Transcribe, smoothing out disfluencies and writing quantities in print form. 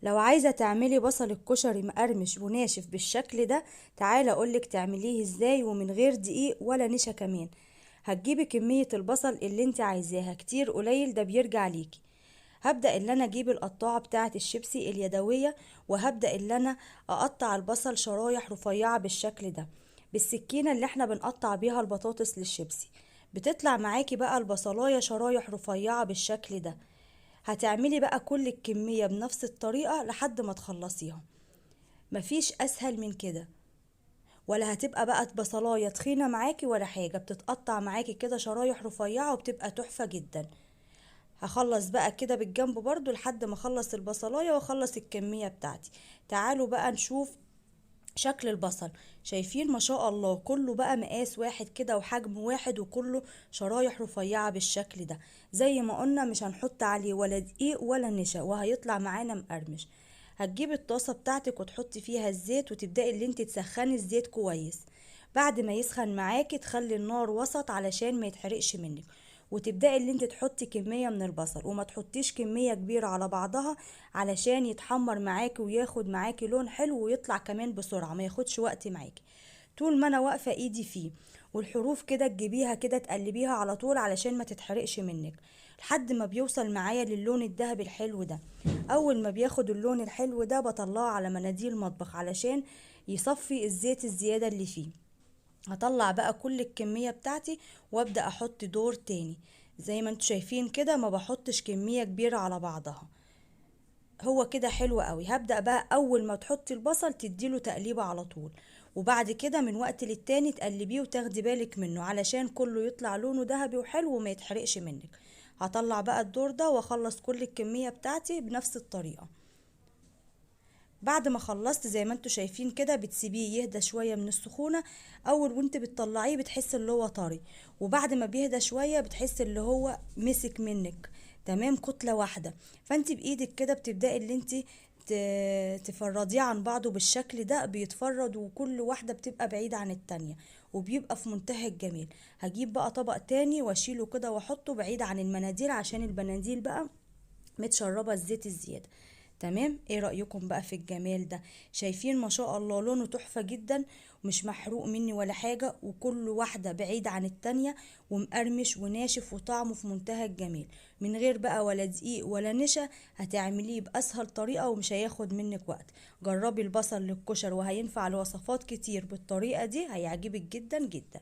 لو عايزة تعملي بصل الكشري مقرمش وناشف بالشكل ده، تعالى اقولك تعمليه ازاي ومن غير دقيق ولا نشا كمان. هتجيبي كمية البصل اللي انت عايزاها، كتير قليل ده بيرجع ليكي. هبدأ اللي انا اجيب القطاعة بتاعة الشيبسي اليدوية، وهبدأ اللي انا اقطع البصل شرايح رفيعة بالشكل ده بالسكينة اللي احنا بنقطع بيها البطاطس للشيبسي. بتطلع معاكي بقى البصلاية شرايح رفيعة بالشكل ده. هتعملي بقى كل الكمية بنفس الطريقة لحد ما تخلصيها. مفيش اسهل من كده. ولا هتبقى بقى بصلاية تخينة معاكي ولا حاجة، بتتقطع معاكي كده شرايح رفيعة وبتبقى تحفة جدا. هخلص بقى كده بالجنب برضو لحد ما اخلص البصلاية واخلص الكمية بتاعتي. تعالوا بقى نشوف شكل البصل. شايفين ما شاء الله كله بقى مقاس واحد كده وحجم واحد وكله شرايح رفيعة بالشكل ده. زي ما قلنا مش هنحط عليه ولا دقيق ولا نشا وهيطلع معانا مقرمش. هتجيبي الطاسة بتاعتك وتحطي فيها الزيت وتبدأي اللي انت تسخني الزيت كويس. بعد ما يسخن معاكي تخلي النار وسط علشان ما يتحرقش منك. وتبدأي اللي انت تحطي كمية من البصل وما تحطيش كمية كبيرة على بعضها، علشان يتحمر معاكي وياخد معاكي لون حلو ويطلع كمان بسرعة ما ياخدش وقت معاكي. طول ما انا واقفة ايدي فيه والحروف كده تجيبيها كده تقلبيها على طول علشان ما تتحرقش منك، لحد ما بيوصل معايا للون الذهبي الحلو ده. اول ما بياخد اللون الحلو ده بطلعه على مناديل مطبخ علشان يصفي الزيت الزيادة اللي فيه. هطلع بقى كل الكمية بتاعتي وابدأ احط دور تاني. زي ما انتوا شايفين كده ما بحطش كمية كبيرة على بعضها. هو كده حلو قوي. هبدأ بقى اول ما تحطي البصل تديله تقليبة على طول، وبعد كده من وقت للتاني تقلبيه وتاخدي بالك منه علشان كله يطلع لونه ذهبي وحلو وما يتحرقش منك. هطلع بقى الدور ده واخلص كل الكمية بتاعتي بنفس الطريقة. بعد ما خلصت زي ما انتوا شايفين كده بتسيبيه يهدى شوية من السخونة. اول وانت بتطلعيه بتحس اللي هو طري، وبعد ما بيهدى شوية بتحس اللي هو مسك منك تمام كتلة واحدة. فانت بايدك كده بتبدأي اللي انت تفرديه عن بعضه بالشكل ده، بيتفرد وكل واحدة بتبقى بعيدة عن التانية وبيبقى في منتهى الجمال. هجيب بقى طبق تاني واشيله كده واحطه بعيد عن المناديل عشان المناديل بقى متشربة الزيت الزيادة. تمام، ايه رأيكم بقى في الجمال ده؟ شايفين ما شاء الله لونه تحفة جدا، ومش محروق مني ولا حاجة، وكل واحدة بعيدة عن التانية ومقرمش وناشف وطعمه في منتهى الجمال. من غير بقى ولا دقيق ولا نشا. هتعمليه بأسهل طريقة ومش هياخد منك وقت. جربي البصل للكشر وهينفع لوصفات كتير بالطريقة دي، هيعجبك جدا جدا.